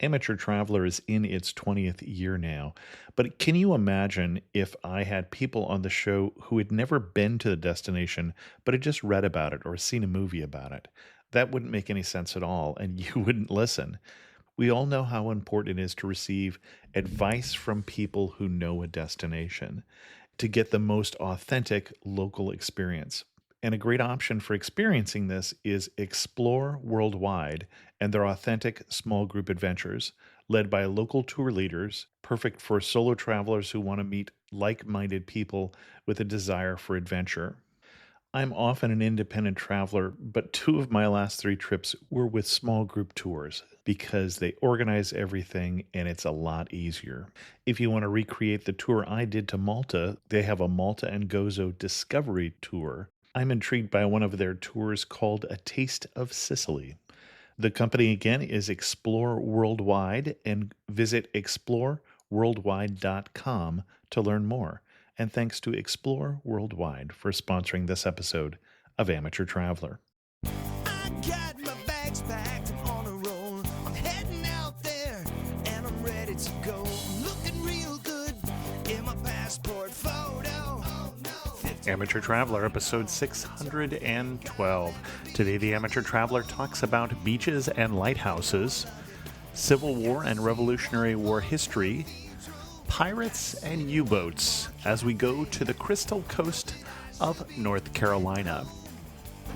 Amateur Traveler is in its 20th year now, but can you imagine if I had people on the show who had never been to the destination, but had just read about it or seen a movie about it? That wouldn't make any sense at all, and you wouldn't listen. We all know how important it is to receive advice from people who know a destination to get the most authentic local experience. And a great option for experiencing this is Explore Worldwide and their authentic small group adventures, led by local tour leaders, perfect for solo travelers who want to meet like minded people with a desire for adventure. I'm often an independent traveler, but two of my last three trips were with small group tours because they organize everything and it's a lot easier. If you want to recreate the tour I did to Malta, they have a Malta and Gozo Discovery Tour. I'm intrigued by one of their tours called A Taste of Sicily. The company again is Explore Worldwide, and visit exploreworldwide.com to learn more. And thanks to Explore Worldwide for sponsoring this episode of Amateur Traveler. I got my bags packed, I'm on a roll. I'm heading out there and I'm ready to go. Looking real good in my passport photo. Amateur Traveler, episode 612. Today, the Amateur Traveler talks about beaches and lighthouses, Civil War and Revolutionary War history, pirates and U-boats, as we go to the Crystal Coast of North Carolina.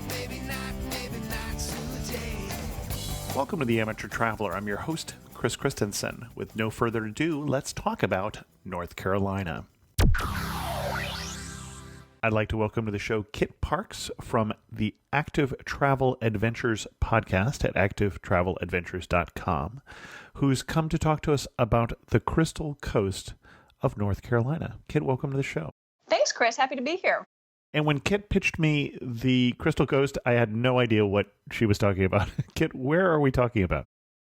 Maybe not today. Welcome to the Amateur Traveler. I'm your host, Chris Christensen. With no further ado, let's talk about North Carolina. I'd like to welcome to the show Kit Parks from the Active Travel Adventures podcast at activetraveladventures.com, who's come to talk to us about the Crystal Coast of North Carolina. Kit, welcome to the show. Thanks, Chris. Happy to be here. And when Kit pitched me the Crystal Coast, I had no idea what she was talking about. Kit, where are we talking about?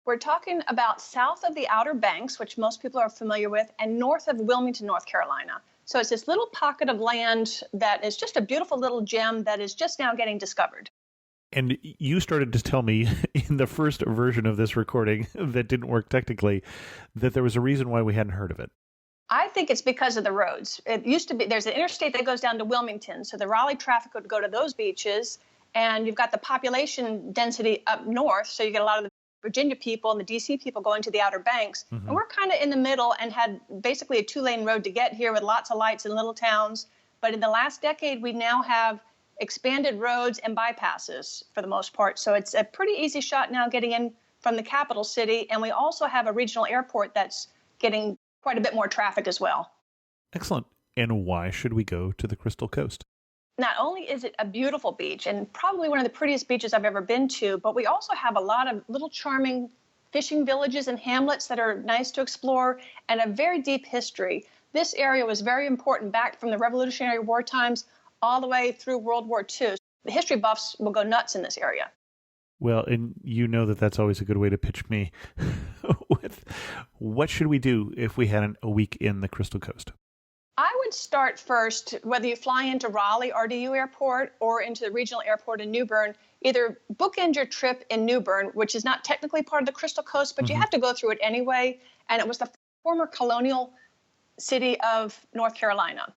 We're talking about south of the Outer Banks, which most people are familiar with, and north of Wilmington, North Carolina. So it's this little pocket of land that is just a beautiful little gem that is just now getting discovered. And you started to tell me in the first version of this recording that didn't work technically that there was a reason why we hadn't heard of it. I think it's because of the roads. It used to be, there's an interstate that goes down to Wilmington, so the Raleigh traffic would go to those beaches, and you've got the population density up north, so you get a lot of the Virginia people and the DC people going to the Outer Banks. Mm-hmm. And we're kind of in the middle and had basically a two-lane road to get here with lots of lights in little towns. But in the last decade, we now have expanded roads and bypasses for the most part. So it's a pretty easy shot now getting in from the capital city. And we also have a regional airport that's getting quite a bit more traffic as well. Excellent. And why should we go to the Crystal Coast? Not only is it a beautiful beach and probably one of the prettiest beaches I've ever been to, but we also have a lot of little charming fishing villages and hamlets that are nice to explore and a very deep history. This area was very important back from the Revolutionary War times all the way through World War II. The history buffs will go nuts in this area. Well, and you know that that's always a good way to pitch me. With what should we do if we had a week in the Crystal Coast? I would start first, whether you fly into Raleigh RDU Airport or into the regional airport in New Bern, either bookend your trip in New Bern, which is not technically part of the Crystal Coast, but you have to go through it anyway. And it was the former colonial city of North Carolina.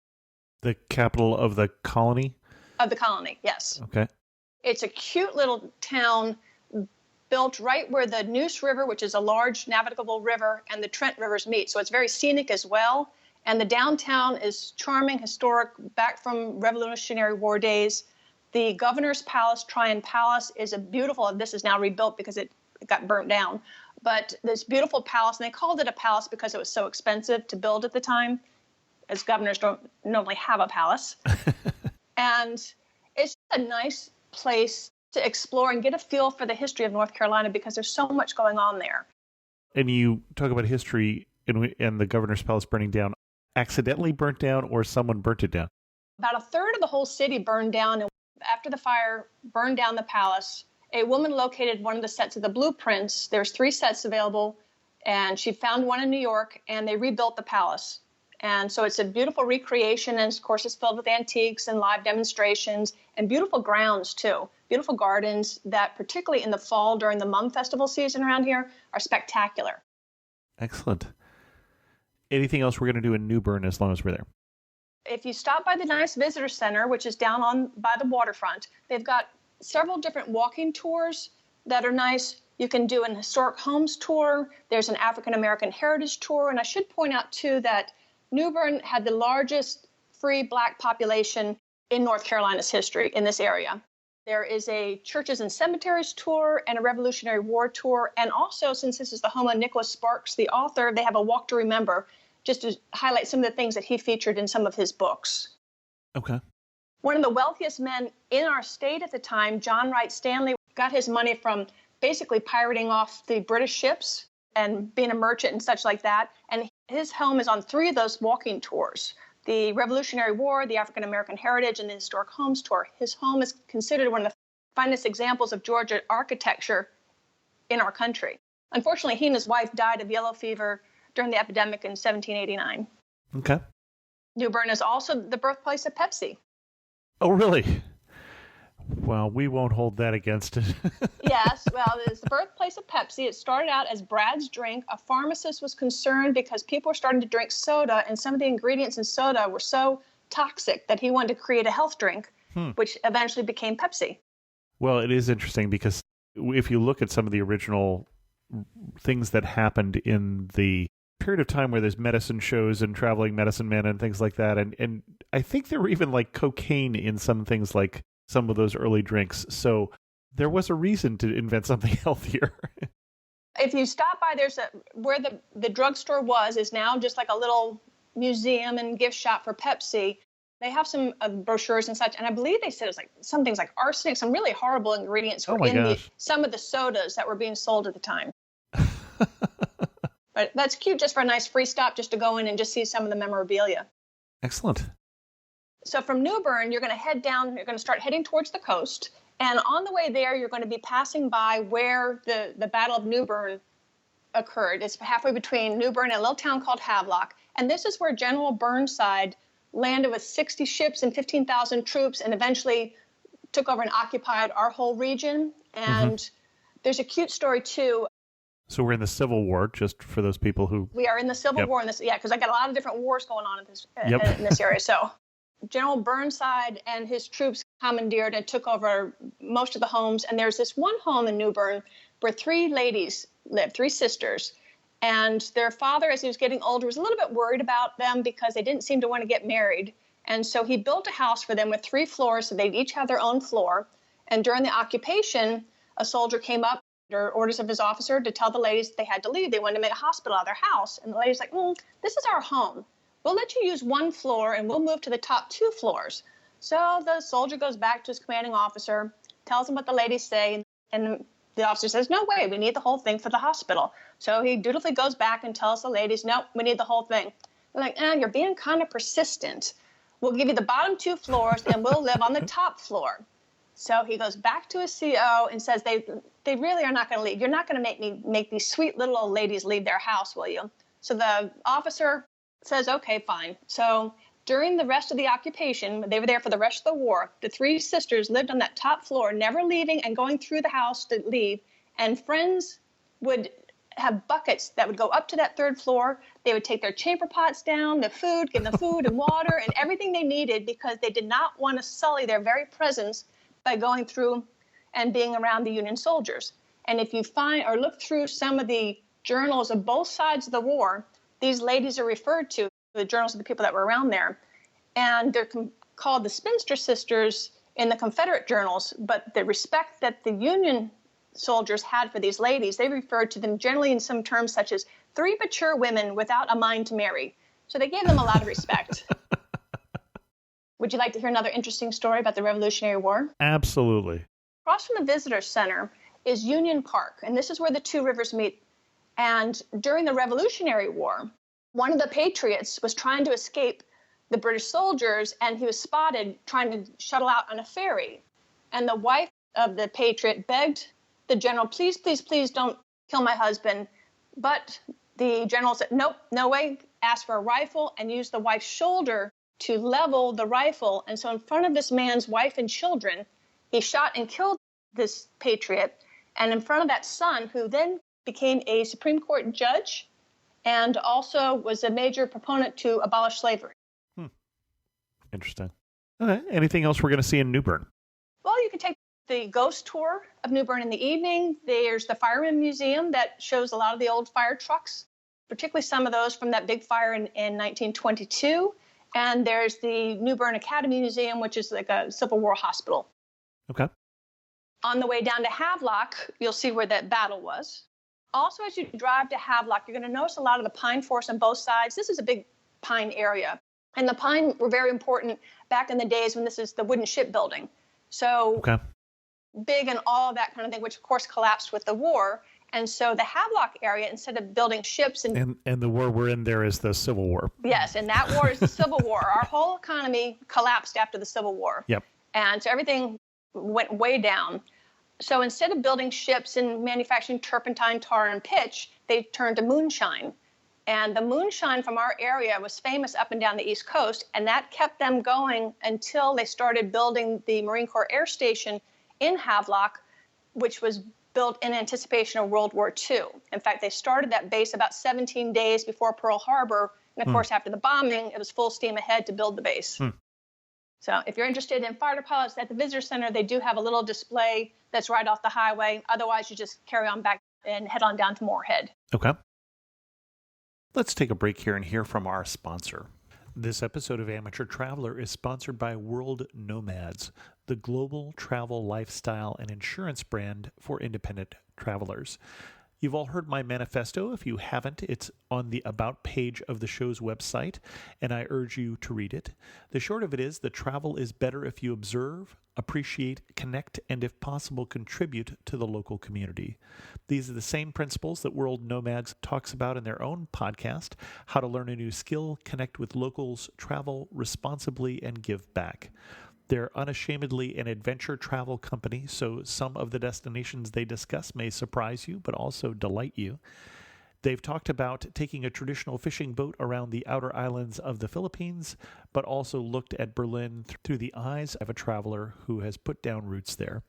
The capital of the colony? Of the colony, yes. Okay. It's a cute little town built right where the Neuse River, which is a large navigable river, and the Trent Rivers meet. So it's very scenic as well. And the downtown is charming, historic, back from Revolutionary War days. The Governor's Palace, Tryon Palace, is a beautiful, and this is now rebuilt because it got burnt down. But this beautiful palace, and they called it a palace because it was so expensive to build at the time, as governors don't normally have a palace. And it's a nice place to explore and get a feel for the history of North Carolina because there's so much going on there. And you talk about history and the Governor's Palace burning down. Accidentally burnt down or someone burnt it down? About a third of the whole city burned down. And after the fire burned down the palace, a woman located one of the sets of the blueprints. There's 3 sets available, and she found one in New York, and they rebuilt the palace. And so it's a beautiful recreation, and of course it's filled with antiques and live demonstrations and beautiful grounds too. beautiful gardens that, particularly in the fall during the Mum Festival season around here, are spectacular. Excellent. Anything else we're going to do in New Bern as long as we're there? If you stop by the nice visitor center, which is down on by the waterfront, they've got several different walking tours that are nice. You can do an historic homes tour. There's an African American heritage tour. And I should point out, too, that New Bern had the largest free Black population in North Carolina's history in this area. There is a churches and cemeteries tour and a Revolutionary War tour. And also, since this is the home of Nicholas Sparks, the author, they have a walk to remember, just to highlight some of the things that he featured in some of his books. Okay. One of the wealthiest men in our state at the time, John Wright Stanley, got his money from basically pirating off the British ships and being a merchant and such like that. And his home is on 3 of those walking tours: the Revolutionary War, the African American Heritage, and the Historic Homes Tour. His home is considered one of the finest examples of Georgia architecture in our country. Unfortunately, he and his wife died of yellow fever during the epidemic in 1789. Okay. New Bern is also the birthplace of Pepsi. Oh, really? Well, we won't hold that against it. Yes, well, it's the birthplace of Pepsi. It started out as Brad's drink. A pharmacist was concerned because people were starting to drink soda, and some of the ingredients in soda were so toxic that he wanted to create a health drink, which eventually became Pepsi. Well, it is interesting because if you look at some of the original things that happened in the period of time where there's medicine shows and traveling medicine men and things like that, and I think there were even like cocaine in some things, like some of those early drinks. So there was a reason to invent something healthier. If you stop by, there's where the drugstore was is now just like a little museum and gift shop for Pepsi. They have some brochures and such, and I believe they said it was like some things like arsenic, some really horrible ingredients were in some of the sodas that were being sold at the time. But that's cute, just for a nice free stop, just to go in and just see some of the memorabilia. Excellent. So from New Bern, you're going to head down, you're going to start heading towards the coast. And on the way there, you're going to be passing by where the Battle of New Bern occurred. It's halfway between New Bern and a little town called Havelock. And this is where General Burnside landed with 60 ships and 15,000 troops and eventually took over and occupied our whole region. And there's a cute story, too. So we're in the Civil War, just for those people who... We are in the Civil War in this, because I got a lot of different wars going on in this area. So General Burnside and his troops commandeered and took over most of the homes. And there's this one home in New Bern where 3 ladies lived, 3 sisters. And their father, as he was getting older, was a little bit worried about them because they didn't seem to want to get married. And so he built a house for them with 3 floors, so they'd each have their own floor. And during the occupation, a soldier came up under orders of his officer to tell the ladies that they had to leave. They wanted to make a hospital out of their house. And the lady's like, this is our home. We'll let you use 1 floor and we'll move to the top 2 floors. So the soldier goes back to his commanding officer, tells him what the ladies say, and the officer says, no way, we need the whole thing for the hospital. So he dutifully goes back and tells the ladies, no, we need the whole thing. They're like, you're being kind of persistent. We'll give you the bottom 2 floors and we'll live on the top floor. So he goes back to his CO and says, they really are not going to leave. You're not going to make these sweet little old ladies leave their house, will you? So the officer says, okay, fine. So during the rest of the occupation, they were there for the rest of the war, the 3 sisters lived on that top floor, never leaving and going through the house to leave. And friends would have buckets that would go up to that 3rd floor. They would take their chamber pots down, the food, give them food and water and everything they needed because they did not want to sully their very presence by going through and being around the Union soldiers. And if you find or look through some of the journals of both sides of the war, these ladies are referred to, the journals of the people that were around there. And they're called the Spinster Sisters in the Confederate journals, but the respect that the Union soldiers had for these ladies, they referred to them generally in some terms such as 3 mature women without a mind to marry. So they gave them a lot of respect. Would you like to hear another interesting story about the Revolutionary War? Absolutely. Across from the Visitor Center is Union Park, and this is where the 2 rivers meet. And during the Revolutionary War, one of the patriots was trying to escape the British soldiers, and he was spotted trying to shuttle out on a ferry. And the wife of the patriot begged the general, please, please, please don't kill my husband. But the general said, nope, no way, asked for a rifle and used the wife's shoulder to level the rifle. And so in front of this man's wife and children, he shot and killed this patriot. And in front of that son, who then became a Supreme Court judge and also was a major proponent to abolish slavery. Interesting. Okay. Anything else we're going to see in New Bern? Well, you can take the ghost tour of New Bern in the evening. There's the Fireman Museum that shows a lot of the old fire trucks, particularly some of those from that big fire in 1922. And there's the New Bern Academy Museum, which is like a Civil War hospital. Okay. On the way down to Havelock, you'll see where that battle was. Also, as you drive to Havelock, you're going to notice a lot of the pine forest on both sides. This is a big pine area. And the pine were very important back in the days when this is the wooden shipbuilding. So big and all of that kind of thing, which of course collapsed with the war. And so the Havelock area, instead of building ships and the war we're in there is the Civil War. Yes, and that war is the Civil War. Our whole economy collapsed after the Civil War. Yep. And so everything went way down. So instead of building ships and manufacturing turpentine, tar, and pitch, they turned to moonshine. And the moonshine from our area was famous up and down the East Coast, and that kept them going until they started building the Marine Corps Air Station in Havelock, which was built in anticipation of World War II. In fact, they started that base about 17 days before Pearl Harbor, and of course, after the bombing, it was full steam ahead to build the base. So if you're interested in fighter pilots at the Visitor Center, they do have a little display that's right off the highway. Otherwise, you just carry on back and head on down to Moorhead. Okay. Let's take a break here and hear from our sponsor. This episode of Amateur Traveler is sponsored by World Nomads, the global travel, lifestyle, and insurance brand for independent travelers. You've all heard my manifesto. If you haven't, it's on the About page of the show's website, and I urge you to read it. The short of it is that travel is better if you observe, appreciate, connect, and if possible, contribute to the local community. These are the same principles that World Nomads talks about in their own podcast, How to Learn a New Skill, Connect with Locals, Travel Responsibly, and Give Back. They're unashamedly an adventure travel company, so some of the destinations they discuss may surprise you, but also delight you. They've talked about taking a traditional fishing boat around the outer islands of the Philippines, but also looked at Berlin through the eyes of a traveler who has put down roots there.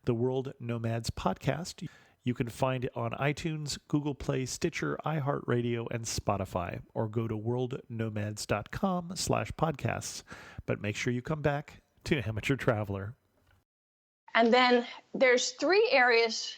The World Nomads podcast, you can find it on iTunes, Google Play, Stitcher, iHeartRadio, and Spotify, or go to worldnomads.com/podcasts. But make sure you come back to Amateur Traveler. And then there's 3 areas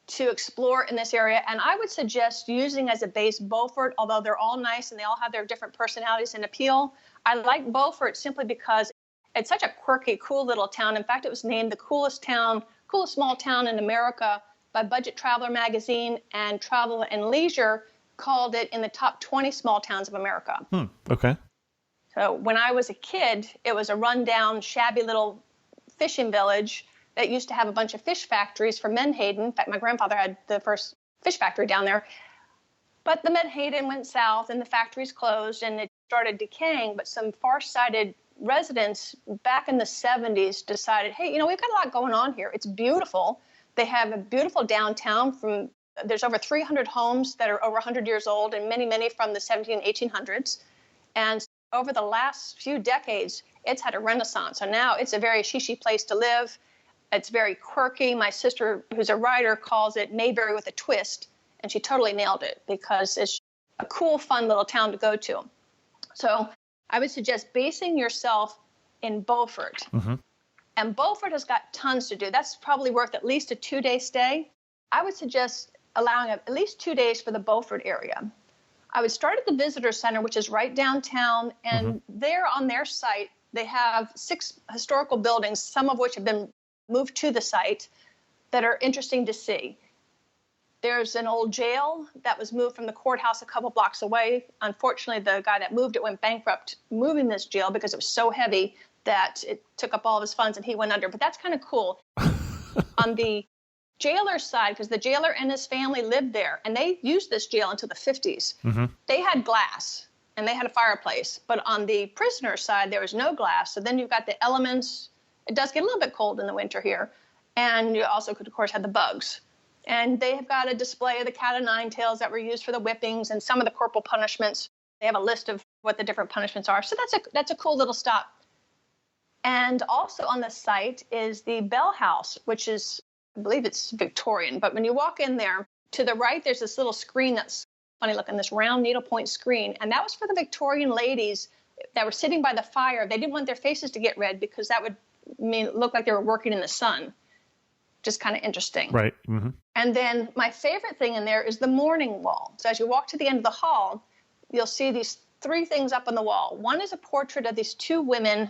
to explore in this area, and I would suggest using as a base Beaufort, although they're all nice and they all have their different personalities and appeal. I like Beaufort simply because it's such a quirky, cool little town. In fact, it was named the coolest small town in America by Budget Traveler magazine, and Travel and Leisure called it in the top 20 small towns of America. Okay. So when I was a kid, it was a rundown, shabby little fishing village that used to have a bunch of fish factories for Menhaden. In fact, my grandfather had the first fish factory down there. But the Menhaden went south and the factories closed and it started decaying. But some far-sighted residents back in the 70s decided, hey, we've got a lot going on here. It's beautiful. They have a beautiful downtown. There's over 300 homes that are over 100 years old, and many, many from the 1700s and 1800s. And over the last few decades, it's had a renaissance. So now it's a very chic place to live. It's very quirky. My sister, who's a writer, calls it Mayberry with a twist, and she totally nailed it because it's a cool, fun little town to go to. So I would suggest basing yourself in Beaufort. And Beaufort has got tons to do. That's probably worth at least a 2-day stay. I would suggest allowing at least 2 days for the Beaufort area. I would start at the Visitor Center, which is right downtown, and there on their site, they have 6 historical buildings, some of which have been moved to the site, that are interesting to see. There's an old jail that was moved from the courthouse a couple blocks away. Unfortunately, the guy that moved it went bankrupt moving this jail because it was so heavy that it took up all of his funds and he went under. But that's kind of cool. On the jailer's side, because the jailer and his family lived there, and they used this jail until the 50s. They had glass, and they had a fireplace. But on the prisoner's side, there was no glass. So then you've got the elements. It does get a little bit cold in the winter here. And you also could, of course, have the bugs. And they have got a display of the cat o' nine tails that were used for the whippings and some of the corporal punishments. They have a list of what the different punishments are. So that's a cool little stop. And also on the site is the Bell House, which is, I believe it's Victorian. But when you walk in there, to the right, there's this little screen that's funny looking, this round needlepoint screen. And that was for the Victorian ladies that were sitting by the fire. They didn't want their faces to get red because that would look like they were working in the sun. Just kind of interesting. Right. Mm-hmm. And then my favorite thing in there is the mourning wall. So as you walk to the end of the hall, you'll see these 3 things up on the wall. One is a portrait of these 2 women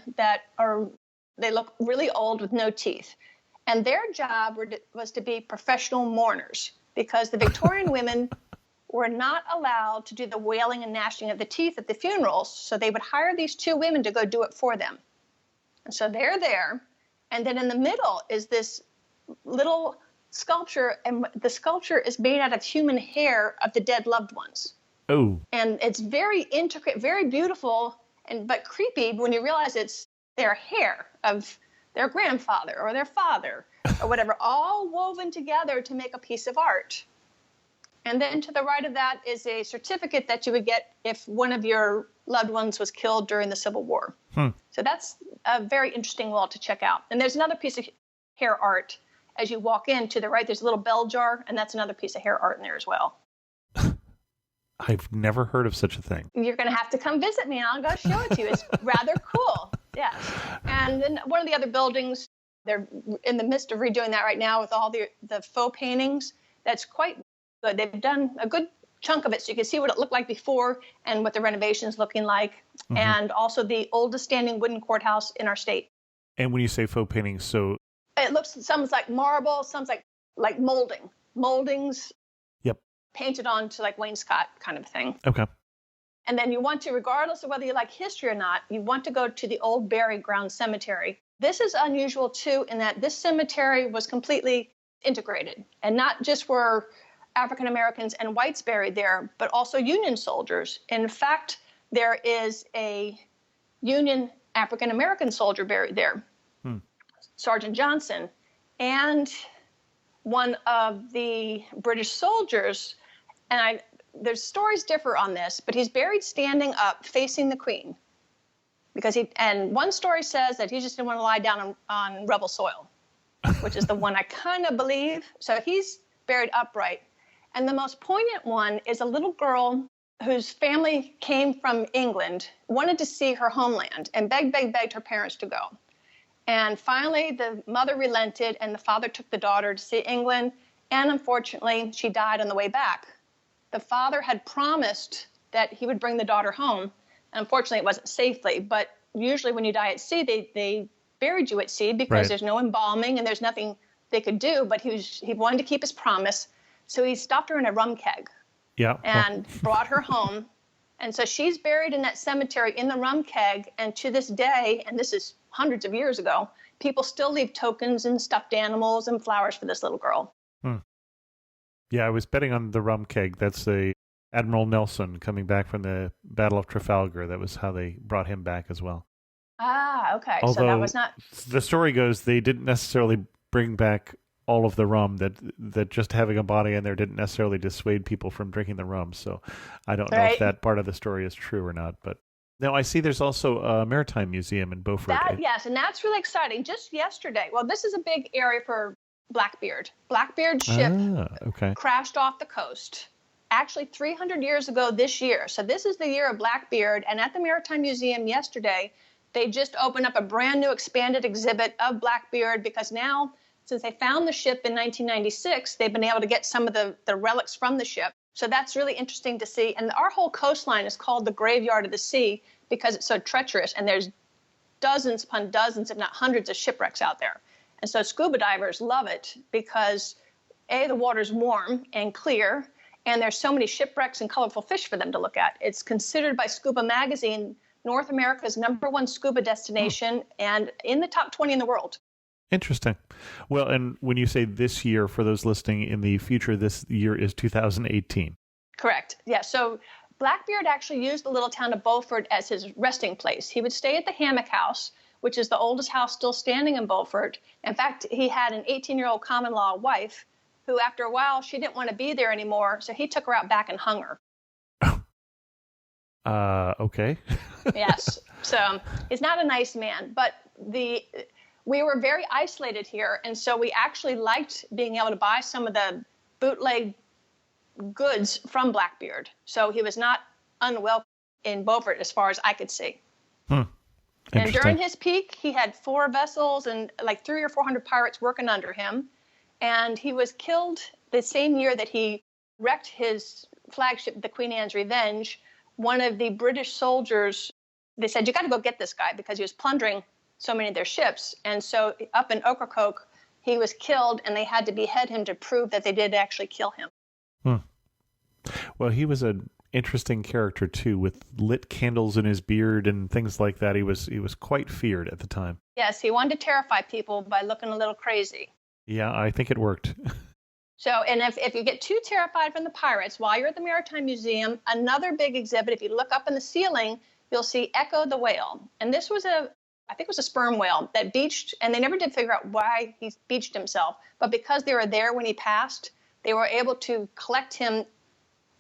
they look really old with no teeth. And their job was to be professional mourners because the Victorian women were not allowed to do the wailing and gnashing of the teeth at the funerals. So they would hire these 2 women to go do it for them. And so they're there. And then in the middle is this little sculpture, and the sculpture is made out of human hair of the dead loved ones. Oh. And it's very intricate, very beautiful, but creepy when you realize it's their hair of their grandfather or their father or whatever, all woven together to make a piece of art. And then to the right of that is a certificate that you would get if one of your loved ones was killed during the Civil War. So that's a very interesting wall to check out. And there's another piece of hair art. As you walk in to the right, there's a little bell jar, and that's another piece of hair art in there as well. I've never heard of such a thing. You're going to have to come visit me, and I'll go show it to you. It's rather cool. Yes. And then one of the other buildings, they're in the midst of redoing that right now with all the faux paintings. That's quite good. They've done a good chunk of it so you can see what it looked like before and what the renovation's looking like. Mm-hmm. And also the oldest standing wooden courthouse in our state. And when you say faux paintings, so... It looks, some's like marble, some's like moldings. Yep. Painted onto like wainscot kind of thing. Okay. And then you want to, regardless of whether you like history or not, you want to go to the Old Burial Ground Cemetery. This is unusual too in that this cemetery was completely integrated, and not just were African Americans and whites buried there, but also Union soldiers. In fact, there is a Union African American soldier buried there. Sergeant Johnson, and one of the British soldiers, and there's stories differ on this, but he's buried standing up facing the Queen and one story says that he just didn't want to lie down on rebel soil, which is the one I kind of believe. So he's buried upright. And the most poignant one is a little girl whose family came from England, wanted to see her homeland, and begged her parents to go. And finally, the mother relented, and the father took the daughter to see England, and unfortunately, she died on the way back. The father had promised that he would bring the daughter home. Unfortunately, it wasn't safely, but usually when you die at sea, they buried you at sea because There's no embalming and there's nothing they could do, but he wanted to keep his promise, so he stopped her in a rum keg and brought her home. And so she's buried in that cemetery in the rum keg, and to this day, and this is hundreds of years ago, people still leave tokens and stuffed animals and flowers for this little girl. Yeah, I was betting on the rum keg. That's Admiral Nelson coming back from the Battle of Trafalgar. That was how they brought him back as well. Ah, okay. Although, so that was not... The story goes they didn't necessarily bring back all of the rum, that just having a body in there didn't necessarily dissuade people from drinking the rum. So I don't know if that part of the story is true or not. But now I see there's also a maritime museum in Beaufort. Yes, and that's really exciting. Just yesterday, well, this is a big area for Blackbeard. Blackbeard's ship crashed off the coast, actually 300 years ago this year. So this is the year of Blackbeard. And at the Maritime Museum yesterday, they just opened up a brand new expanded exhibit of Blackbeard because now, since they found the ship in 1996, they've been able to get some of the relics from the ship. So that's really interesting to see. And our whole coastline is called the Graveyard of the Sea because it's so treacherous. And there's dozens upon dozens, if not hundreds, of shipwrecks out there. And so scuba divers love it because, A, the water's warm and clear, and there's so many shipwrecks and colorful fish for them to look at. It's considered by Scuba Magazine North America's #1 scuba destination and in the top 20 in the world. Interesting. Well, and when you say this year, for those listening in the future, this year is 2018. Correct. Yeah. So Blackbeard actually used the little town of Beaufort as his resting place. He would stay at the Hammock House, which is the oldest house still standing in Beaufort. In fact, he had an 18-year-old common law wife who, after a while, she didn't want to be there anymore, so he took her out back and hung her. Okay. Yes. So he's not a nice man, but we were very isolated here, and so we actually liked being able to buy some of the bootleg goods from Blackbeard. So he was not unwelcome in Beaufort as far as I could see. And during his peak, he had 4 vessels and like 300 or 400 pirates working under him. And he was killed the same year that he wrecked his flagship, the Queen Anne's Revenge. One of the British soldiers, they said, you got to go get this guy because he was plundering so many of their ships. And so up in Ocracoke, he was killed, and they had to behead him to prove that they did actually kill him. Well, he was an interesting character too, with lit candles in his beard and things like that. He was quite feared at the time. Yes, he wanted to terrify people by looking a little crazy. Yeah, I think it worked. So, and if you get too terrified from the pirates, while you're at the Maritime Museum, another big exhibit, if you look up in the ceiling, you'll see Echo the whale. And this was I think it was a sperm whale that beached, and they never did figure out why he beached himself. But because they were there when he passed, they were able to collect him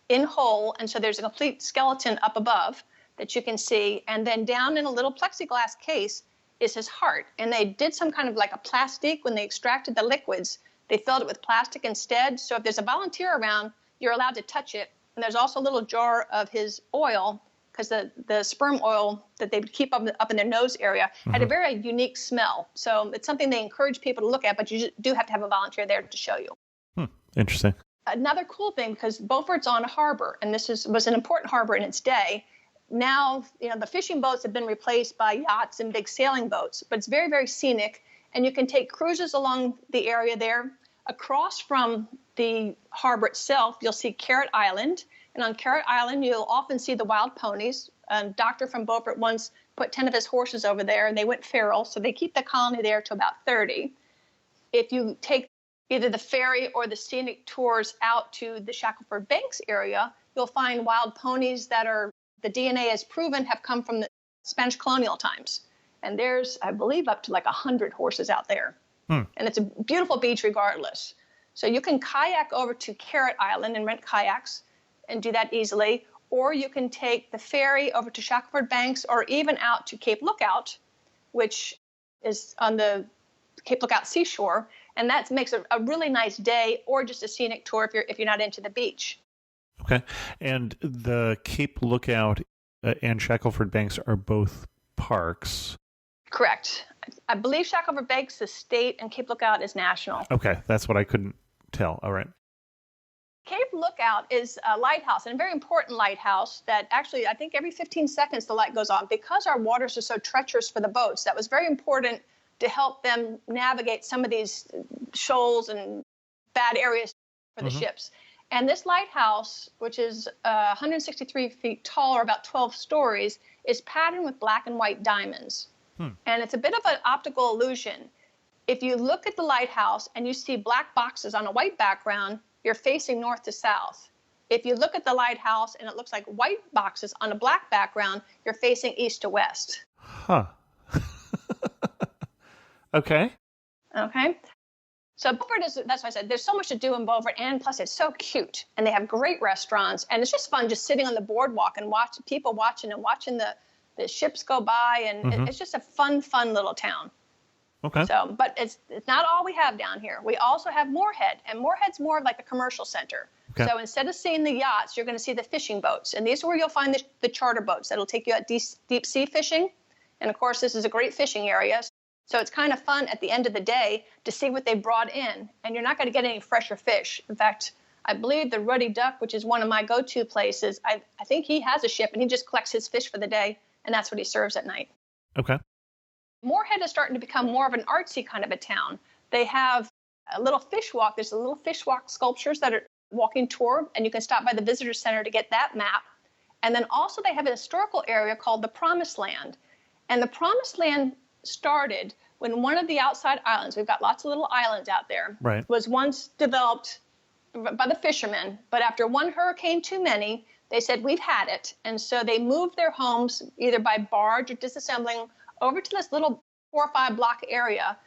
in whole. And so there's a complete skeleton up above that you can see. And then down in a little plexiglass case is his heart. And they did some kind of like a plastic when they extracted the liquids. They filled it with plastic instead. So if there's a volunteer around, you're allowed to touch it. And there's also a little jar of his oil, because the sperm oil that they would keep up in their nose area had a very unique smell. So it's something they encourage people to look at, but you do have to have a volunteer there to show you. Interesting. Another cool thing, because Beaufort's on a harbor, and this was an important harbor in its day. Now, the fishing boats have been replaced by yachts and big sailing boats, but it's very, very scenic. And you can take cruises along the area there. Across from the harbor itself, you'll see Carrot Island. And on Carrot Island, you'll often see the wild ponies. A doctor from Beaufort once put 10 of his horses over there, and they went feral. So they keep the colony there to about 30. If you take either the ferry or the scenic tours out to the Shackelford Banks area, you'll find wild ponies that the DNA has proven have come from the Spanish colonial times. And there's, I believe, up to like 100 horses out there. And it's a beautiful beach regardless. So you can kayak over to Carrot Island and rent kayaks and do that easily. Or you can take the ferry over to Shackelford Banks or even out to Cape Lookout, which is on the Cape Lookout seashore. And that makes a really nice day, or just a scenic tour if you're not into the beach. Okay. And the Cape Lookout and Shackelford Banks are both parks. Correct. I believe Shackelford Banks is state and Cape Lookout is national. Okay, that's what I couldn't tell. All right. Cape Lookout is a lighthouse, and a very important lighthouse that actually, I think every 15 seconds the light goes on. Because our waters are so treacherous for the boats, that was very important to help them navigate some of these shoals and bad areas for the ships. And this lighthouse, which is 163 feet tall, or about 12 stories, is patterned with black and white diamonds. And it's a bit of an optical illusion. If you look at the lighthouse and you see black boxes on a white background, you're facing north to south. If you look at the lighthouse and it looks like white boxes on a black background, you're facing east to west. Okay. So Beaufort that's why I said there's so much to do in Beaufort, and plus it's so cute, and they have great restaurants, and it's just fun just sitting on the boardwalk and watching the ships go by, and it's just a fun little town. Okay. So, but it's not all we have down here. We also have Moorhead, and Moorhead's more of like a commercial center. Okay. So instead of seeing the yachts, you're going to see the fishing boats, and these are where you'll find the charter boats that'll take you out deep sea fishing. And of course, this is a great fishing area. So it's kind of fun at the end of the day to see what they brought in, and you're not going to get any fresher fish. In fact, I believe the Ruddy Duck, which is one of my go-to places, I think he has a ship, and he just collects his fish for the day, and that's what he serves at night. Okay. Moorhead is starting to become more of an artsy kind of a town. They have a little fish walk. There's a little fish walk sculptures that are walking tour, and you can stop by the visitor center to get that map. And then also they have a historical area called the Promised Land. And the Promised Land started when one of the outside islands, we've got lots of little islands out there, right, was once developed by the fishermen. But after one hurricane too many, they said, we've had it. And so they moved their homes either by barge or disassembling over to this little 4 or 5 block area.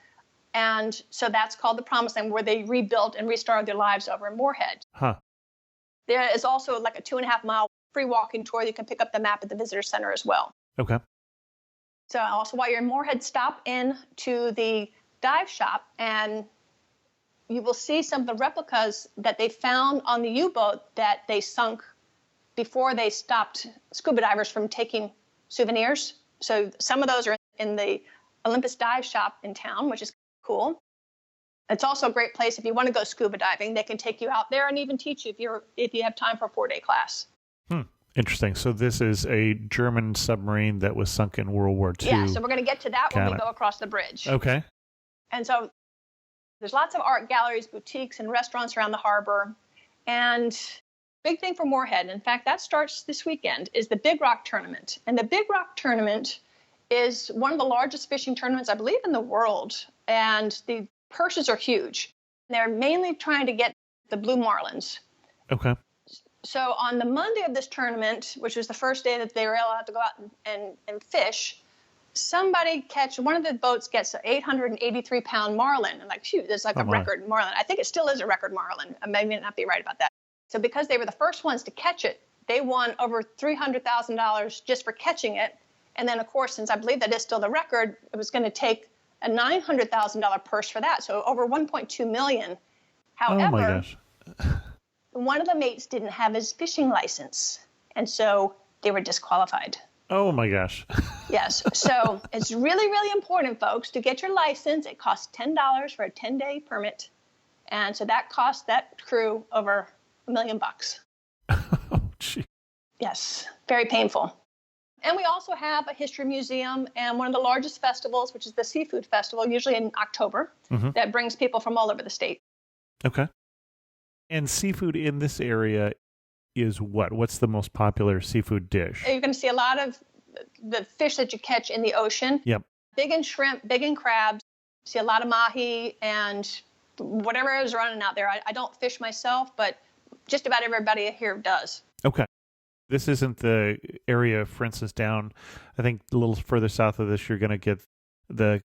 And so that's called the Promised Land, where they rebuilt and restarted their lives over in Moorhead. There is also like a 2.5 mile free walking tour. You can pick up the map at the visitor center as well. Okay. So also while you're in Moorhead, stop in to the dive shop and you will see some of the replicas that they found on the U-boat that they sunk before they stopped scuba divers from taking souvenirs. So some of those are in the Olympus dive shop in town, which is cool. It's also a great place if you want to go scuba diving. They can take you out there and even teach you if you have time for a 4-day class. Interesting. So this is a German submarine that was sunk in World War II. Yeah, so we're going to get to that when we go across the bridge. Okay. And so there's lots of art galleries, boutiques, and restaurants around the harbor. And big thing for Moorhead, in fact, that starts this weekend, is the Big Rock Tournament. And the Big Rock Tournament is one of the largest fishing tournaments, I believe, in the world. And the purses are huge. They're mainly trying to get the blue marlins. Okay. So on the Monday of this tournament, which was the first day that they were allowed to go out and fish, one of the boats gets an 883-pound marlin. And like, shoot, there's like a record marlin. I think it still is a record marlin. I may not be right about that. So because they were the first ones to catch it, they won over $300,000 just for catching it. And then, of course, since I believe that is still the record, it was going to take a $900,000 purse for that. So over $1.2 million. However, oh my gosh. One of the mates didn't have his fishing license, and so they were disqualified. Oh my gosh. Yes. So it's really, really important, folks, to get your license. It costs $10 for a 10-day permit. And so that cost that crew over $1 million. Oh, gee. Yes. Very painful. And we also have a history museum and one of the largest festivals, which is the Seafood Festival, usually in October, that brings people from all over the state. Okay. And seafood in this area is what? What's the most popular seafood dish? You're going to see a lot of the fish that you catch in the ocean. Yep. Big in shrimp, big in crabs. See a lot of mahi and whatever is running out there. I don't fish myself, but just about everybody here does. Okay. This isn't the area, for instance, down, I think a little further south of this, you're going to get the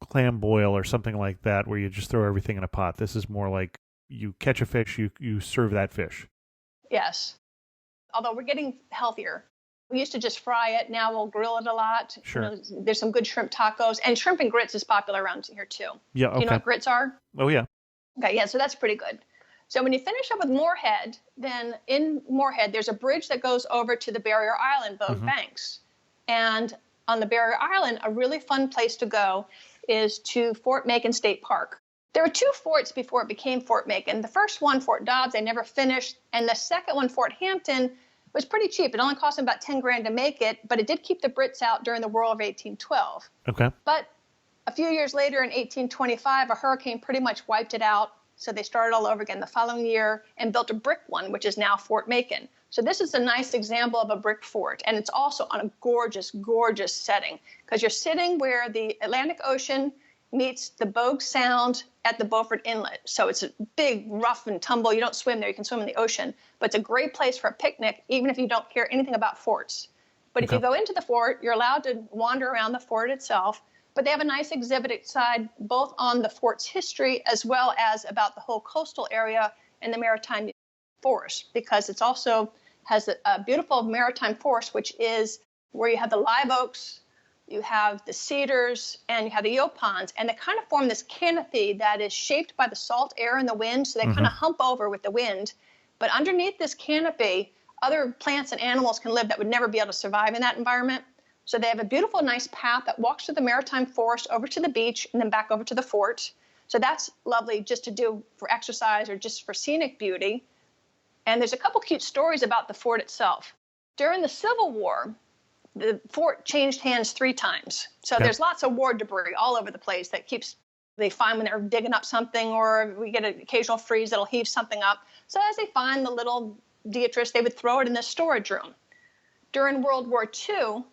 clam boil or something like that, where you just throw everything in a pot. This is more like you catch a fish, you serve that fish. Yes. Although we're getting healthier. We used to just fry it. Now we'll grill it a lot. Sure. You know, there's some good shrimp tacos. And shrimp and grits is popular around here, too. Yeah, okay. You know what grits are? Oh, yeah. Okay, yeah, so that's pretty good. So when you finish up with Moorhead, then in Moorhead, there's a bridge that goes over to the Barrier Island, both banks. And on the Barrier Island, a really fun place to go is to Fort Macon State Park. There were 2 forts before it became Fort Macon. The first one, Fort Dobbs, they never finished. And the second one, Fort Hampton, was pretty cheap. It only cost them about $10,000 to make it, but it did keep the Brits out during the War of 1812. Okay. But a few years later, in 1825, a hurricane pretty much wiped it out. So they started all over again the following year and built a brick one, which is now Fort Macon. So this is a nice example of a brick fort. And it's also on a gorgeous, gorgeous setting because you're sitting where the Atlantic Ocean meets the Bogue Sound at the Beaufort Inlet. So it's a big rough and tumble. You don't swim there. You can swim in the ocean. But it's a great place for a picnic, even if you don't care anything about forts. But if you go into the fort, you're allowed to wander around the fort itself. But they have a nice exhibit inside, both on the fort's history as well as about the whole coastal area and the maritime forest, because it's also has a beautiful maritime forest, which is where you have the live oaks, you have the cedars, and you have the yaupons, and they kind of form this canopy that is shaped by the salt air and the wind, so they kind of hump over with the wind. But underneath this canopy, other plants and animals can live that would never be able to survive in that environment. So they have a beautiful, nice path that walks through the maritime forest over to the beach and then back over to the fort. So that's lovely just to do for exercise or just for scenic beauty. And there's a couple cute stories about the fort itself. During the Civil War, the fort changed hands 3 times. So there's lots of war debris all over the place that they find when they're digging up something, or we get an occasional freeze that'll heave something up. So as they find the little detritus, they would throw it in the storage room. During World War II,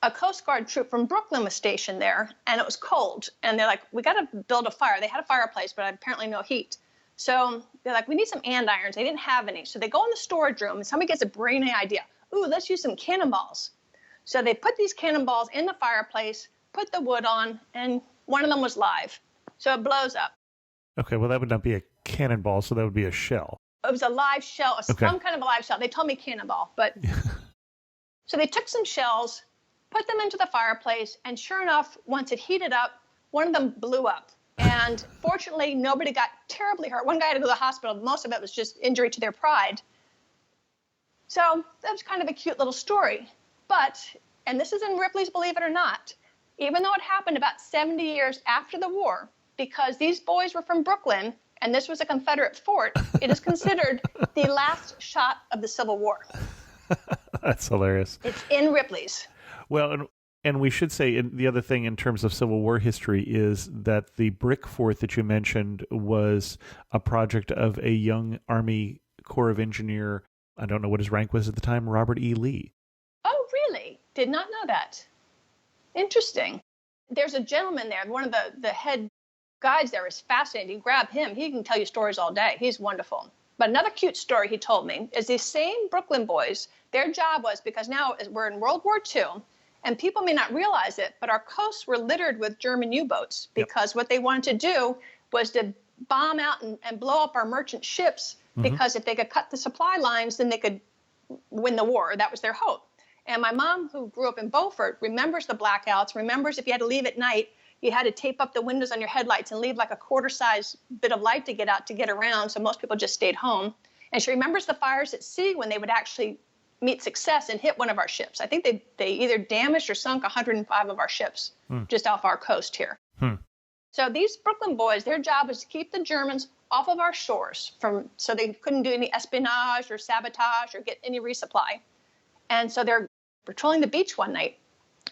a Coast Guard troop from Brooklyn was stationed there, and it was cold. And they're like, we got to build a fire. They had a fireplace, but apparently no heat. So they're like, we need some andirons. They didn't have any. So they go in the storage room, and somebody gets a brainy idea. Ooh, let's use some cannonballs. So they put these cannonballs in the fireplace, put the wood on, and one of them was live. So it blows up. Okay, well, that would not be a cannonball, so that would be a shell. It was a live shell, some kind of a live shell. They told me cannonball, but... So they took some shells, put them into the fireplace, and sure enough, once it heated up, one of them blew up. And fortunately, nobody got terribly hurt. One guy had to go to the hospital. Most of it was just injury to their pride. So that was kind of a cute little story. But, and this is in Ripley's Believe It or Not, even though it happened about 70 years after the war, because these boys were from Brooklyn, and this was a Confederate fort, it is considered the last shot of the Civil War. That's hilarious. It's in Ripley's. Well, and we should say the other thing in terms of Civil War history is that the brick fort that you mentioned was a project of a young Army Corps of Engineer, I don't know what his rank was at the time, Robert E. Lee. Oh, really? Did not know that. Interesting. There's a gentleman there, one of the head guides there is fascinating. Grab him. He can tell you stories all day. He's wonderful. But another cute story he told me is these same Brooklyn boys, their job was, because now we're in World War II, and people may not realize it, but our coasts were littered with German U-boats because what they wanted to do was to bomb out and blow up our merchant ships because if they could cut the supply lines, then they could win the war. That was their hope. And my mom, who grew up in Beaufort, remembers the blackouts, remembers if you had to leave at night, you had to tape up the windows on your headlights and leave like a quarter-size bit of light to get out to get around, so most people just stayed home. And she remembers the fires at sea when they would actually meet success and hit one of our ships. I think they either damaged or sunk 105 of our ships just off our coast here. So these Brooklyn boys, their job was to keep the Germans off of our shores so they couldn't do any espionage or sabotage or get any resupply. And so they're patrolling the beach one night,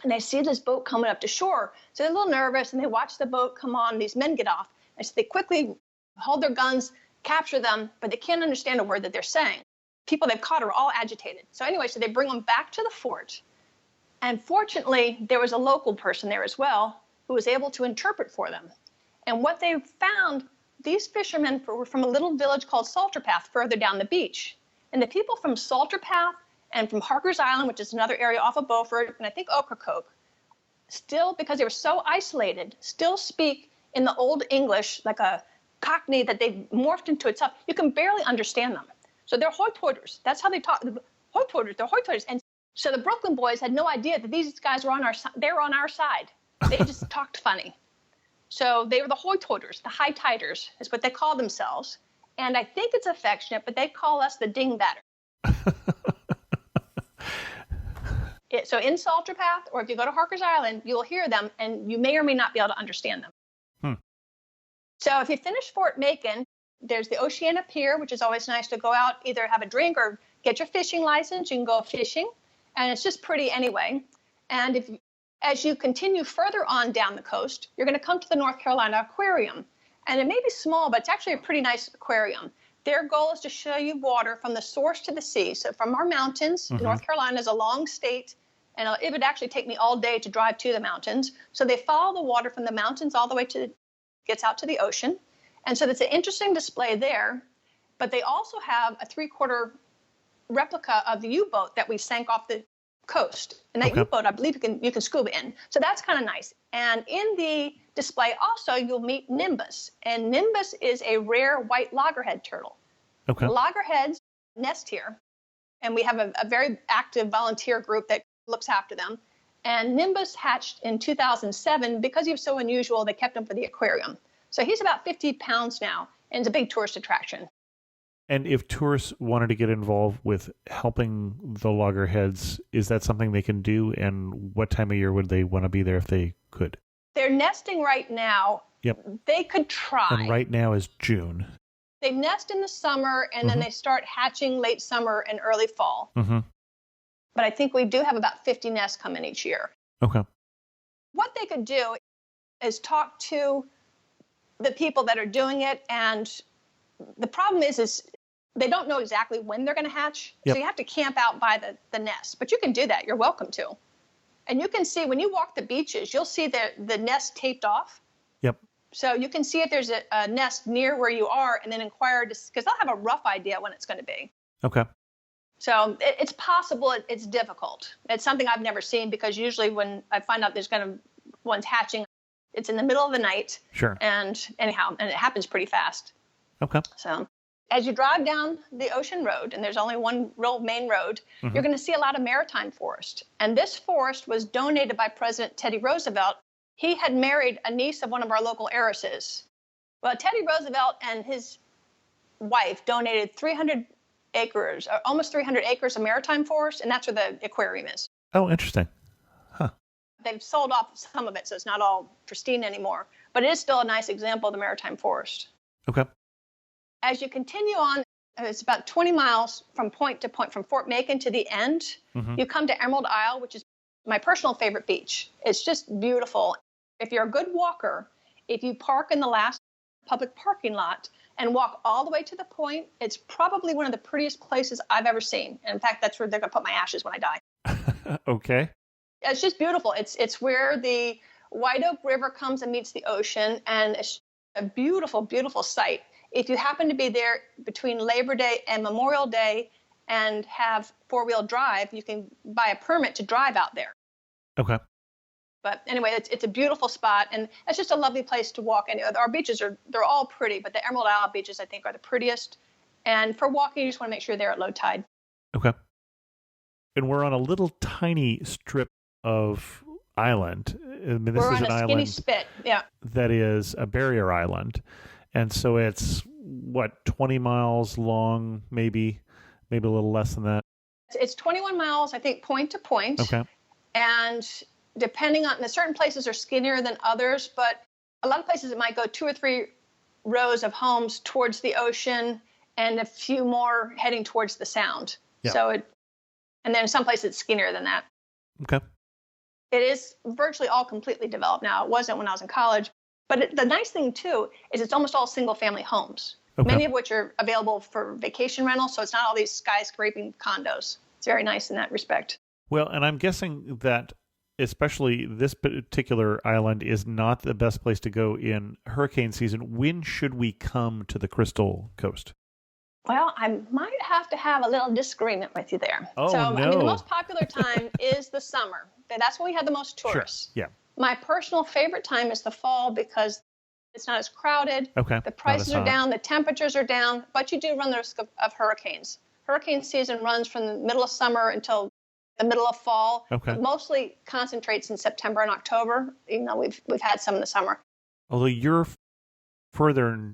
and they see this boat coming up to shore. So they're a little nervous, and they watch the boat come on. These men get off, and so they quickly hold their guns, capture them, but they can't understand a word that they're saying. People they've caught are all agitated. So anyway, so they bring them back to the fort. And fortunately, there was a local person there as well who was able to interpret for them. And what they found, these fishermen were from a little village called Salterpath further down the beach. And the people from Salterpath and from Harker's Island, which is another area off of Beaufort, and I think Ocracoke, still, because they were so isolated, still speak in the Old English, like a Cockney that they've morphed into itself. You can barely understand them. So they're hoy-toiters. That's how they talk. Hoy-toiters, they're hoy-toiters. And so the Brooklyn boys had no idea that these guys were on our side. They were on our side. They just talked funny. So they were the hoy-toiters, the high-tiders is what they call themselves. And I think it's affectionate, but they call us the dingbatter. So in Salterpath, or if you go to Harker's Island, you'll hear them, and you may or may not be able to understand them. So if you finish Fort Macon, there's the Oceana Pier, which is always nice to go out, either have a drink or get your fishing license. You can go fishing, and it's just pretty anyway. And as you continue further on down the coast, you're going to come to the North Carolina Aquarium. And it may be small, but it's actually a pretty nice aquarium. Their goal is to show you water from the source to the sea. So from our mountains, North Carolina is a long state, and it would actually take me all day to drive to the mountains. So they follow the water from the mountains all the way gets out to the ocean. And so that's an interesting display there. But they also have a 3/4 replica of the U-boat that we sank off the coast. And that U-boat, I believe you can scuba in. So that's kind of nice. And in the display also, you'll meet Nimbus. And Nimbus is a rare white loggerhead turtle. Loggerheads nest here. And we have a very active volunteer group that looks after them. And Nimbus hatched in 2007. Because he was so unusual, they kept him for the aquarium. So he's about 50 pounds now, and it's a big tourist attraction. And if tourists wanted to get involved with helping the loggerheads, is that something they can do? And what time of year would they want to be there if they could? They're nesting right now. They could try. And right now is June. They nest in the summer, and then they start hatching late summer and early fall. But I think we do have about 50 nests come in each year. What they could do is talk to the people that are doing it, and the problem is they don't know exactly when they're going to hatch, so you have to camp out by the nest. But you can do that. You're welcome to. And you can see, when you walk the beaches, you'll see the nest taped off. So you can see if there's a nest near where you are, and then inquire, because they'll have a rough idea when it's going to be. So it's possible. It's difficult. It's something I've never seen, because usually when I find out there's one's hatching, it's in the middle of the night. And anyhow, and it happens pretty fast. So as you drive down the Ocean Road, and there's only one real main road, you're going to see a lot of maritime forest. And this forest was donated by President Teddy Roosevelt. He had married a niece of one of our local heiresses. Well, Teddy Roosevelt and his wife donated 300 acres, or almost 300 acres of maritime forest, and that's where the aquarium is. Oh, interesting. Huh. They've sold off some of it, so it's not all pristine anymore. But it is still a nice example of the maritime forest. Okay. As you continue on, it's about 20 miles from point to point, from Fort Macon to the end. You come to Emerald Isle, which is my personal favorite beach. It's just beautiful. If you're a good walker, if you park in the last public parking lot and walk all the way to the point, it's probably one of the prettiest places I've ever seen. And in fact, that's where they're going to put my ashes when I die. Okay. It's just beautiful. It's where the White Oak River comes and meets the ocean, and it's a beautiful, beautiful sight. If you happen to be there between Labor Day and Memorial Day and have four-wheel drive, you can buy a permit to drive out there. Okay. But anyway, it's a beautiful spot, and it's just a lovely place to walk. And our beaches they're all pretty, but the Emerald Isle beaches, I think, are the prettiest. And for walking, you just want to make sure they're at low tide. Okay. And we're on a little tiny strip of island. I mean, this we're is on an a skinny island spit, yeah. that is a barrier island. And so it's, 20 miles long, maybe a little less than that? It's 21 miles, I think, point to point. Okay. And depending on, certain places are skinnier than others, but a lot of places it might go 2 or 3 rows of homes towards the ocean and a few more heading towards the sound. Yeah. And then some places it's skinnier than that. Okay. It is virtually all completely developed now. It wasn't when I was in college. But the nice thing, too, is it's almost all single-family homes, many of which are available for vacation rental, so it's not all these skyscraping condos. It's very nice in that respect. Well, and I'm guessing that especially this particular island is not the best place to go in hurricane season. When should we come to the Crystal Coast? Well, I might have to have a little disagreement with you there. Oh, so, no. I mean, the most popular time is the summer. That's when we have the most tourists. Sure. Yeah. My personal favorite time is the fall because it's not as crowded. Okay. The prices are down, the temperatures are down, but you do run the risk of hurricanes. Hurricane season runs from the middle of summer until the middle of fall. Okay. It mostly concentrates in September and October, even though we've had some in the summer. Although you're further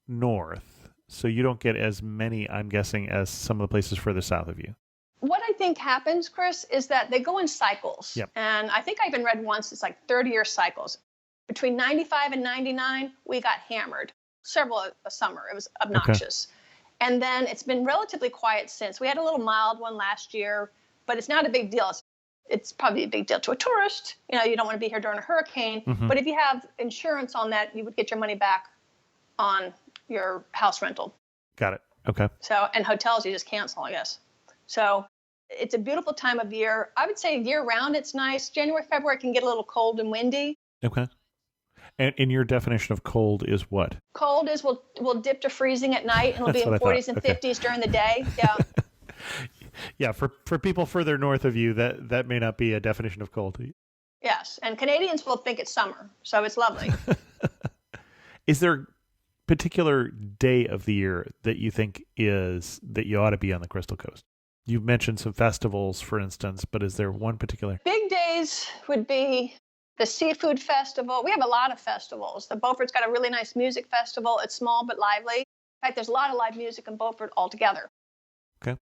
north, so you don't get as many, I'm guessing, as some of the places further south of you. What I think happens, Chris, is that they go in cycles. Yep. And I think I even read once it's like 30-year cycles. Between 95 and 99, we got hammered. Several a summer. It was obnoxious. Okay. And then it's been relatively quiet since. We had a little mild one last year, but it's not a big deal. It's probably a big deal to a tourist. You don't want to be here during a hurricane. Mm-hmm. But if you have insurance on that, you would get your money back on your house rental. Got it. Okay. So, and hotels, you just cancel, I guess. So it's a beautiful time of year. I would say year round it's nice. January, February can get a little cold and windy. Okay. And in your definition of cold is what? Cold is we'll dip to freezing at night and it'll be in 40s and 50s during the day. Yeah. Yeah, for people further north of you, that may not be a definition of cold. Yes, and Canadians will think it's summer, so it's lovely. Is there a particular day of the year that you think that you ought to be on the Crystal Coast? You've mentioned some festivals, for instance, but is there one particular? Big days would be the Seafood Festival. We have a lot of festivals. The Beaufort's got a really nice music festival. It's small but lively. In fact, there's a lot of live music in Beaufort altogether. Okay.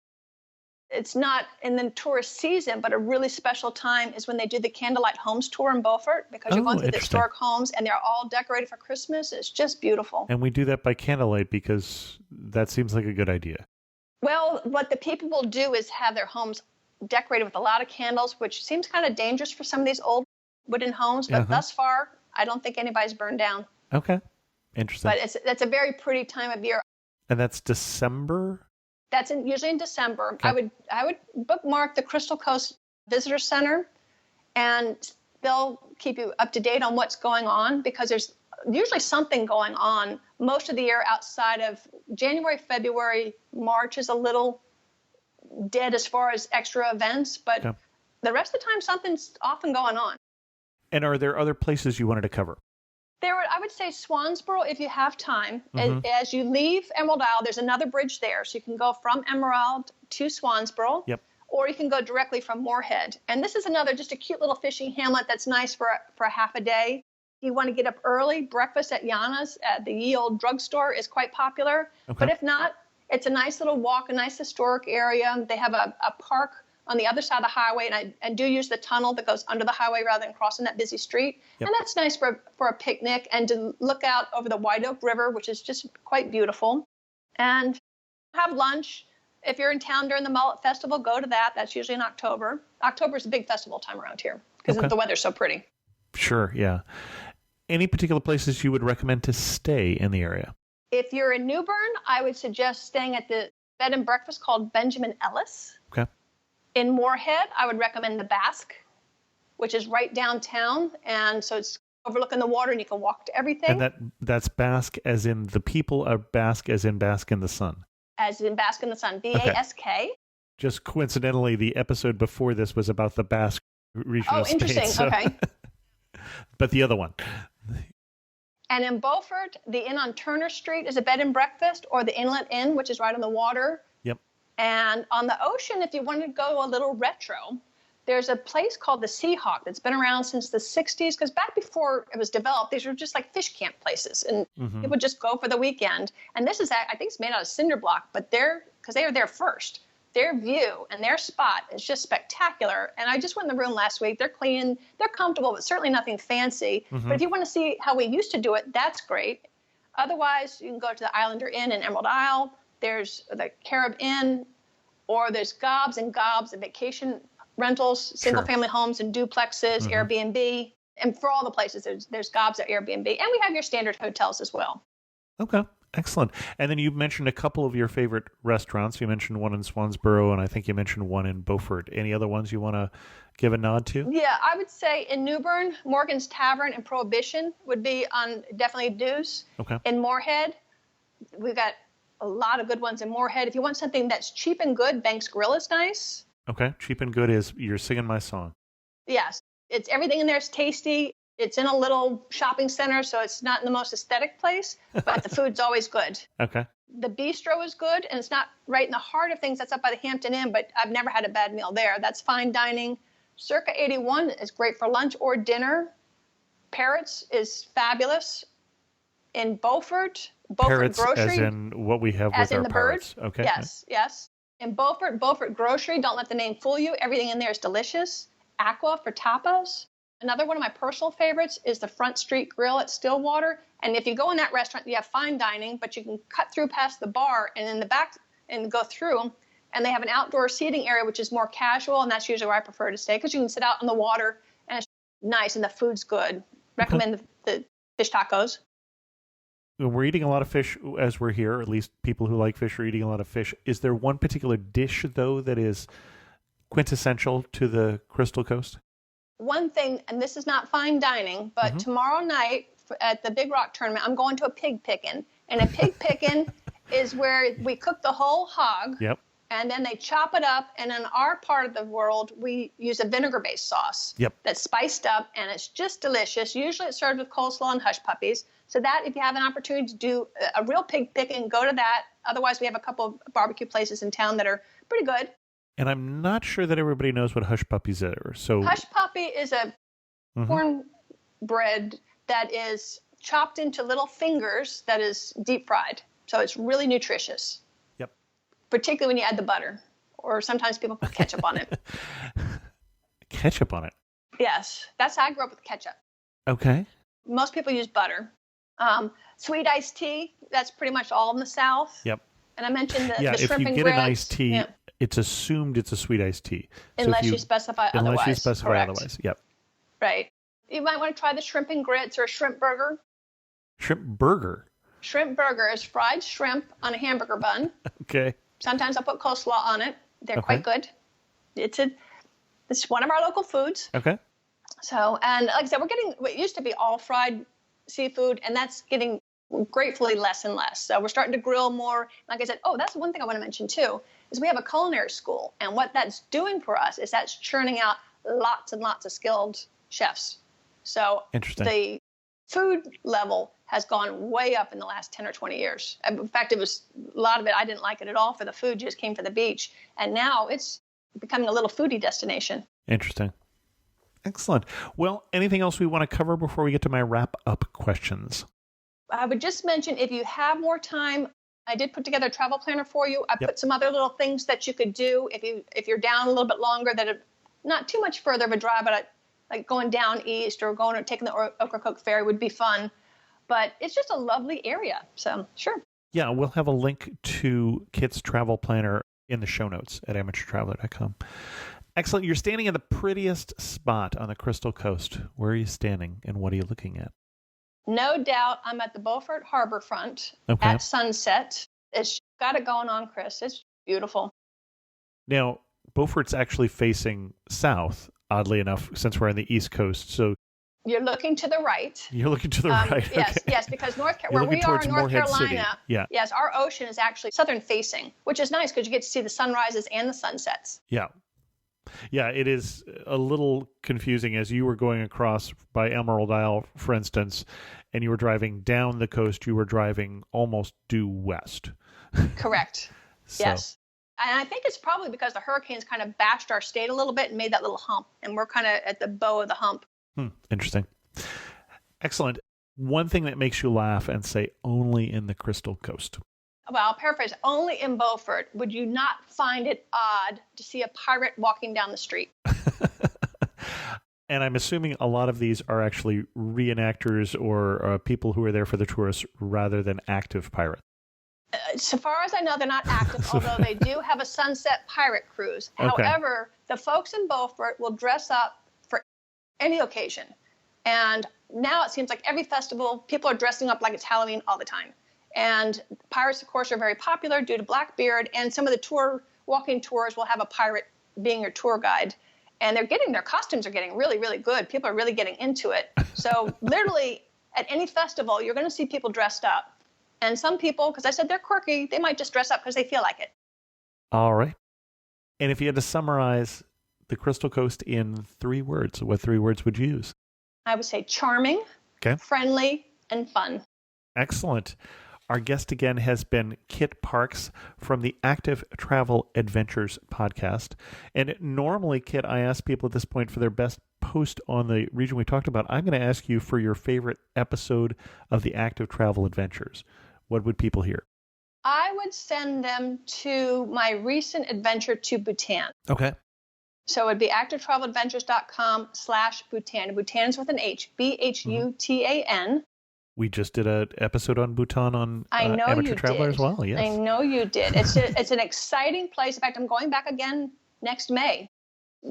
It's not in the tourist season, but a really special time is when they do the Candlelight Homes tour in Beaufort, because you're going through the historic homes and they're all decorated for Christmas. It's just beautiful. And we do that by candlelight because that seems like a good idea. Well, what the people will do is have their homes decorated with a lot of candles, which seems kind of dangerous for some of these old wooden homes. But thus far, I don't think anybody's burned down. Okay. Interesting. But that's a very pretty time of year. And that's December? That's usually in December. Okay. I would bookmark the Crystal Coast Visitor Center, and they'll keep you up to date on what's going on, because there's usually something going on most of the year outside of January, February. March is a little dead as far as extra events, but the rest of the time something's often going on. And are there other places you wanted to cover? I would say Swansboro, if you have time. Mhm. As you leave Emerald Isle, there's another bridge there. So you can go from Emerald to Swansboro. Yep. Or you can go directly from Moorhead. And this is just a cute little fishing hamlet that's nice for a half a day. If you want to get up early, breakfast at Yana's at the Ye Old Drugstore is quite popular. Okay. But if not, it's a nice little walk, a nice historic area. They have a park on the other side of the highway, and I do use the tunnel that goes under the highway rather than crossing that busy street. Yep. And that's nice for a picnic and to look out over the White Oak River, which is just quite beautiful. And have lunch. If you're in town during the Mullet Festival, go to that. That's usually in October. October is a big festival time around here because Okay. the weather's so pretty. Sure, yeah. Any particular places you would recommend to stay in the area? If you're in New Bern, I would suggest staying at the bed and breakfast called Benjamin Ellis. Okay. In Moorhead, I would recommend the Basque, which is right downtown. And so it's overlooking the water and you can walk to everything. And that's Basque as in the people, or Basque as in Basque in the sun? As in Basque in the Sun, B-A-S-K. Just coincidentally, the episode before this was about the Basque region Oh, of Spain. interesting. So. Okay. But the other one. And in Beaufort, the Inn on Turner Street is a bed and breakfast, or the Inlet Inn, which is right on the water. Yep. And on the ocean, if you wanted to go a little retro, there's a place called the Seahawk that's been around since the 60s, because back before it was developed, these were just like fish camp places, and Mhm. people just go for the weekend. And this is, I think it's made out of cinder block, but because they were there first. Their view and their spot is just spectacular. And I just went in the room last week. They're clean, they're comfortable, but certainly nothing fancy. Mhm. But if you want to see how we used to do it, that's great. Otherwise, you can go to the Islander Inn in Emerald Isle. There's the Carib Inn, or there's gobs and gobs of vacation rentals, single family homes and duplexes, Mhm. Airbnb. And for all the places, there's gobs at Airbnb. And we have your standard hotels as well. Okay, excellent. And then you mentioned a couple of your favorite restaurants. You mentioned one in Swansboro, and I think you mentioned one in Beaufort. Any other ones you want to give a nod to? Yeah, I would say in New Bern, Morgan's Tavern and Prohibition would be on definitely dues. Okay. In Moorhead, we've got a lot of good ones in Moorhead. If you want something that's cheap and good, Banks Grill is nice. Okay, cheap and good is you're singing my song. Yes, it's everything in there is tasty. It's in a little shopping center, so it's not in the most aesthetic place, but the food's always good. Okay. The bistro is good, and it's not right in the heart of things. That's up by the Hampton Inn, but I've never had a bad meal there. That's fine dining. Circa 81 is great for lunch or dinner. Parrots is fabulous. In Beaufort Parrots Grocery. as in what we have As with in our the parrots. bird? Okay. Yes. In Beaufort Grocery, don't let the name fool you. Everything in there is delicious. Aqua for tapas. Another one of my personal favorites is the Front Street Grill at Stillwater. And if you go in that restaurant, you have fine dining, but you can cut through past the bar and in the back and go through. And they have an outdoor seating area, which is more casual. And that's usually where I prefer to stay because you can sit out on the water and it's nice and the food's good. Recommend the fish tacos. We're eating a lot of fish as we're here, or at least people who like fish are eating a lot of fish. Is there one particular dish, though, that is quintessential to the Crystal Coast? One thing, and this is not fine dining, but tomorrow night at the Big Rock tournament, I'm going to a pig pickin'. And a pig pickin' is where we cook the whole hog. Yep. And then they chop it up. And in our part of the world, we use a vinegar-based sauce. Yep. That's spiced up, and it's just delicious. Usually it's served with coleslaw and hush puppies. So that, if you have an opportunity to do a real pig picking, go to that. Otherwise, we have a couple of barbecue places in town that are pretty good. And I'm not sure that everybody knows what hush puppies are. So Hush puppy is a cornbread that is chopped into little fingers that is deep fried. So it's really nutritious. Yep. Particularly when you add the butter. Or sometimes people put ketchup on it. Ketchup on it. Yes. That's how I grew up with ketchup. Okay. Most people use butter. Sweet iced tea, that's pretty much all in the South. Yep. And I mentioned the Yeah, the if shrimp you and get grits. an iced tea, Yeah. it's assumed it's a sweet iced tea. So Unless if you specify otherwise. Unless you specify Correct. otherwise. Yep. Right. You might want to try the shrimp and grits or a shrimp burger. Shrimp burger. Shrimp burger is fried shrimp on a hamburger bun. Okay. Sometimes I'll put coleslaw on it. They're Okay. quite good. It's one of our local foods. Okay. So, and like I said, we're getting what used to be all fried seafood, and that's getting gratefully less and less. So we're starting to grill more. Like I said, that's one thing I want to mention too, is we have a culinary school, and what that's doing for us is that's churning out lots and lots of skilled chefs. So Interesting. the food level has gone way up in the last 10 or 20 years. In fact, it was a lot of it, I didn't like it at all for the food, just came for the beach. And now it's becoming a little foodie destination. Interesting. Excellent. Well, anything else we want to cover before we get to my wrap-up questions? I would just mention, if you have more time, I did put together a travel planner for you. I put some other little things that you could do if you're down a little bit longer, that are not too much further of a drive, but like going down east or taking the Ocracoke Ferry would be fun. But it's just a lovely area. So, sure. Yeah, we'll have a link to Kit's travel planner in the show notes at amateurtraveler.com. Excellent. You're standing in the prettiest spot on the Crystal Coast. Where are you standing and what are you looking at? No doubt I'm at the Beaufort Harbor Front at sunset. It's got it going on, Chris. It's beautiful. Now, Beaufort's actually facing south, oddly enough, since we're on the East Coast. So you're looking to the right. You're looking to the right. Yes, okay. yes, because where we are in North Carolina, yes, our ocean is actually southern facing, which is nice because you get to see the sunrises and the sunsets. Yeah. Yeah, it is a little confusing as you were going across by Emerald Isle, for instance, and you were driving down the coast, you were driving almost due west. Correct. Yes. And I think it's probably because the hurricanes kind of bashed our state a little bit and made that little hump, and we're kind of at the bow of the hump. Interesting. Excellent. One thing that makes you laugh and say only in the Crystal Coast. Well, I'll paraphrase, only in Beaufort would you not find it odd to see a pirate walking down the street. And I'm assuming a lot of these are actually reenactors or people who are there for the tourists rather than active pirates. So far as I know, they're not active, although they do have a sunset pirate cruise. Okay. However, the folks in Beaufort will dress up for any occasion. And now it seems like every festival, people are dressing up like it's Halloween all the time. And pirates, of course, are very popular due to Blackbeard. And some of the walking tours will have a pirate being your tour guide. And their costumes are getting really, really good. People are really getting into it. So literally at any festival, you're going to see people dressed up. And some people, because I said they're quirky, they might just dress up because they feel like it. All right. And if you had to summarize the Crystal Coast in 3 words, what 3 words would you use? I would say charming, friendly, and fun. Excellent. Our guest again has been Kit Parks from the Active Travel Adventures podcast. And normally, Kit, I ask people at this point for their best post on the region we talked about. I'm going to ask you for your favorite episode of the Active Travel Adventures. What would people hear? I would send them to my recent adventure to Bhutan. Okay. So it would be activetraveladventures.com/Bhutan. Bhutan is with an H, Bhutan. We just did an episode on Bhutan on Amateur Traveler as well. Yes. I know you did. It's an exciting place. In fact, I'm going back again next May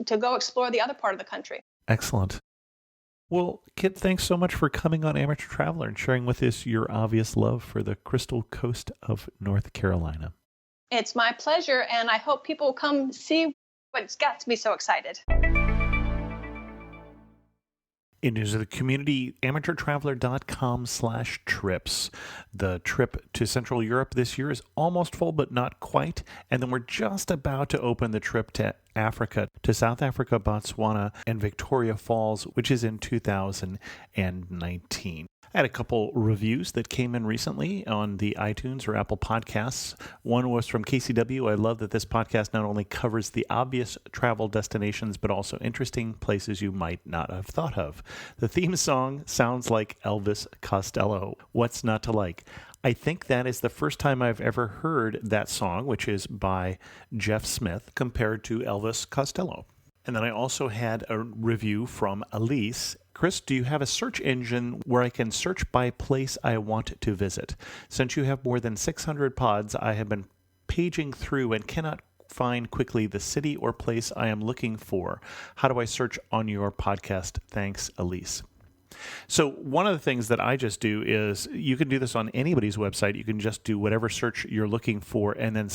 to go explore the other part of the country. Excellent. Well, Kit, thanks so much for coming on Amateur Traveler and sharing with us your obvious love for the Crystal Coast of North Carolina. It's my pleasure, and I hope people will come see what's got me so excited. In news of the community, amateurtraveler.com/trips. The trip to Central Europe this year is almost full, but not quite. And then we're just about to open the trip to Africa, to South Africa, Botswana, and Victoria Falls, which is in 2019. I had a couple reviews that came in recently on the iTunes or Apple Podcasts. One was from KCW. I love that this podcast not only covers the obvious travel destinations, but also interesting places you might not have thought of. The theme song sounds like Elvis Costello. What's not to like? I think that is the first time I've ever heard that song, which is by Jeff Smith, compared to Elvis Costello. And then I also had a review from Elise. Chris, do you have a search engine where I can search by place I want to visit? Since you have more than 600 pods, I have been paging through and cannot find quickly the city or place I am looking for. How do I search on your podcast? Thanks, Elise. So one of the things that I just do is, you can do this on anybody's website. You can just do whatever search you're looking for and then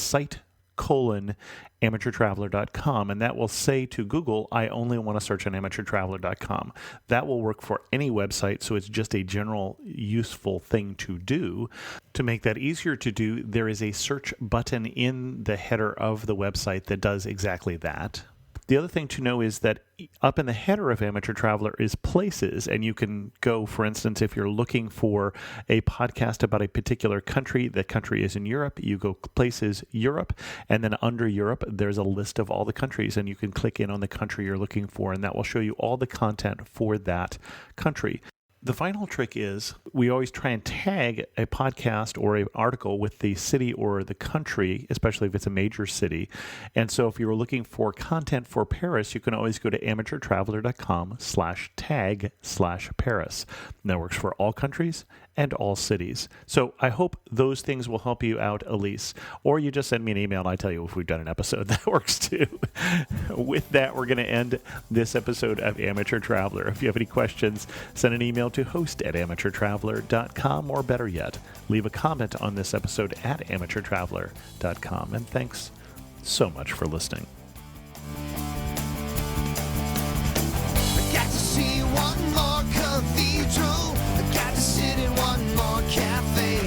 amateurtraveler.com, and that will say to Google, I only want to search on amateurtraveler.com. That will work for any website, so it's just a general useful thing to do. To make that easier to do, there is a search button in the header of the website that does exactly that. The other thing to know is that up in the header of Amateur Traveler is places, and you can go, for instance, if you're looking for a podcast about a particular country, the country is in Europe, you go places Europe, and then under Europe, there's a list of all the countries, and you can click in on the country you're looking for, and that will show you all the content for that country. The final trick is we always try and tag a podcast or an article with the city or the country, especially if it's a major city. And so if you were looking for content for Paris, you can always go to amateurtraveler.com/tag/Paris. And that works for all countries and all cities. So I hope those things will help you out, Elise. Or you just send me an email and I tell you if we've done an episode. That works too. With that, we're going to end this episode of Amateur Traveler. If you have any questions, send an email to host@amateurtraveler.com, or better yet, leave a comment on this episode at amateurtraveler.com. And thanks so much for listening. I got to see one more cathedral. I got to sit in one more cafe.